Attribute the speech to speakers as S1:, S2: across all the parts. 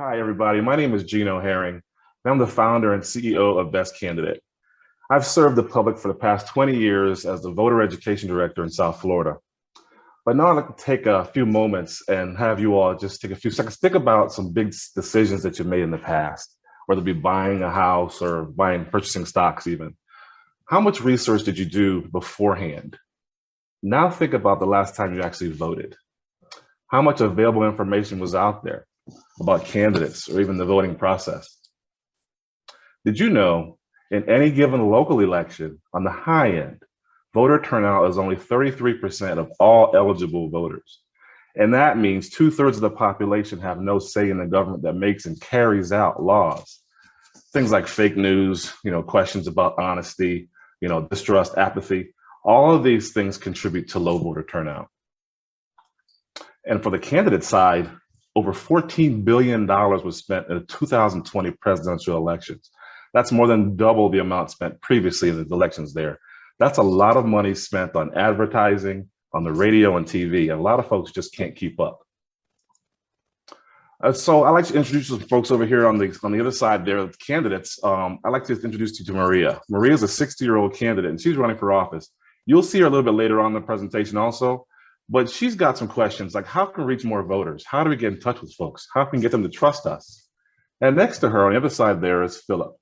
S1: Hi, everybody. My name is Gino Herring, and I'm the founder and CEO of Best Candidate. I've served the public for the past 20 years as the voter education director in South Florida. But now I'd like to take a few moments and have you all just take a few seconds, think about some big decisions that you've made in the past, whether it be buying a house or purchasing stocks even. How much research did you do beforehand? Now think about the last time you actually voted. How much available information was out there about candidates or even the voting process? Did you know in any given local election, on the high end, voter turnout is only 33% of all eligible voters? And that means 2/3 of the population have no say in the government that makes and carries out laws. Things like fake news, questions about honesty, distrust, apathy, all of these things contribute to low voter turnout. And for the candidate side, over $14 billion was spent in the 2020 presidential elections. That's more than double the amount spent previously in the elections there. That's a lot of money spent on advertising, on the radio and TV, and a lot of folks just can't keep up. So I'd like to introduce some folks over here on the other side there, the candidates. I'd like to introduce you to Maria. Maria is a 60-year-old candidate, and she's running for office. You'll see her a little bit later on in the presentation also, but she's got some questions like, how can we reach more voters? How do we get in touch with folks? How can we get them to trust us? And next to her on the other side there is Philip.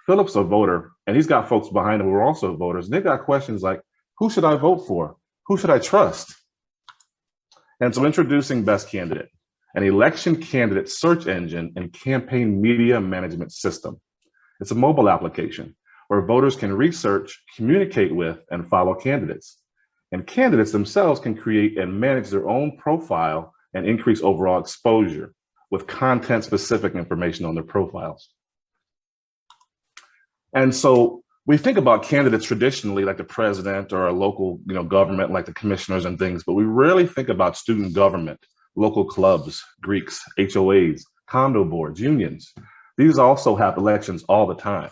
S1: Philip's a voter, and he's got folks behind him who are also voters. And they've got questions like, who should I vote for? Who should I trust? And so introducing Best Candidate, an election candidate search engine and campaign media management system. It's a mobile application where voters can research, communicate with, and follow candidates. And candidates themselves can create and manage their own profile and increase overall exposure with content-specific information on their profiles. And so we think about candidates traditionally like the president or a local government like the commissioners and things, but we rarely think about student government, local clubs, Greeks, HOAs, condo boards, unions. These also have elections all the time.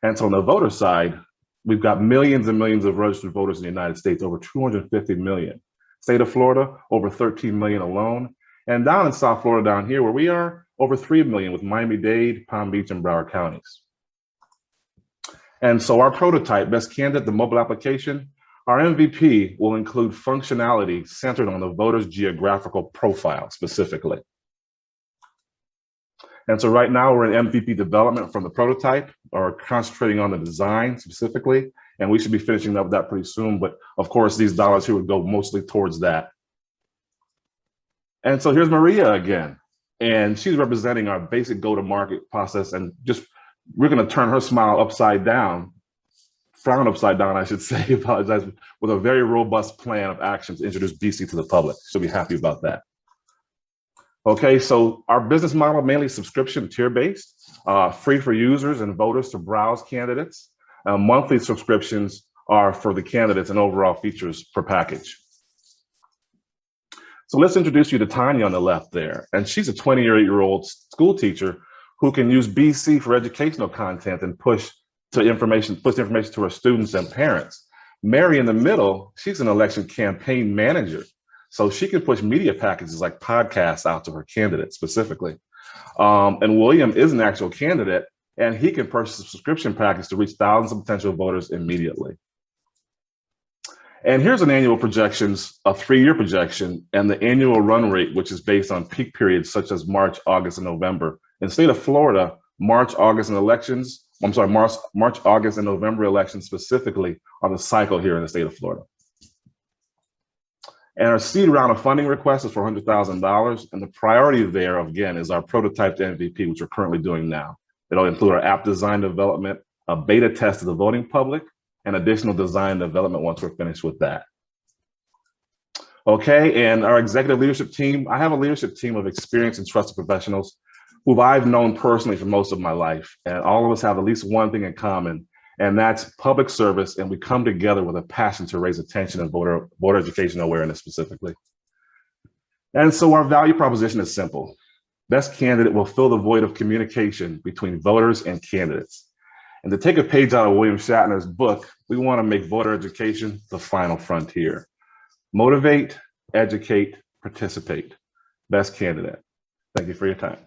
S1: And so on the voter side, we've got millions and millions of registered voters in the United States, over 250 million. State of Florida, over 13 million alone. And down in South Florida, down here where we are, over 3 million with Miami-Dade, Palm Beach, and Broward counties. And so our prototype, Best Candidate, the mobile application, our MVP will include functionality centered on the voter's geographical profile specifically. And so right now we're in MVP development from the prototype, or concentrating on the design specifically, and we should be finishing up that pretty soon. But of course, these dollars here would go mostly towards that. And so here's Maria again, and she's representing our basic go-to-market process, and we're going to turn her smile upside down, frown upside down, I should say, apologize, with a very robust plan of action to introduce BC to the public. She'll be happy about that. Okay, so our business model, mainly subscription tier-based, free for users and voters to browse candidates. Monthly subscriptions are for the candidates and overall features per package. So let's introduce you to Tanya on the left there. And she's a 28-year-old school teacher who can use BC for educational content and push information to her students and parents. Mary in the middle, she's an election campaign manager. So she can push media packages like podcasts out to her candidates specifically. And William is an actual candidate, and he can purchase a subscription package to reach thousands of potential voters immediately. And here's an annual projections, a 3-year projection, and the annual run rate, which is based on peak periods such as March, August, and November. In the state of Florida, March, August, and November elections specifically are the cycle here in the state of Florida. And our seed round of funding request is for $100,000. And the priority there, again, is our prototype to MVP, which we're currently doing now. It'll include our app design development, a beta test to the voting public, and additional design development once we're finished with that. Okay, and our executive leadership team, I have a leadership team of experienced and trusted professionals who I've known personally for most of my life. And all of us have at least one thing in common, and that's public service. And we come together with a passion to raise attention and voter education awareness specifically. And so our value proposition is simple. Best Candidate will fill the void of communication between voters and candidates. And to take a page out of William Shatner's book, we want to make voter education the final frontier. Motivate, educate, participate. Best Candidate. Thank you for your time.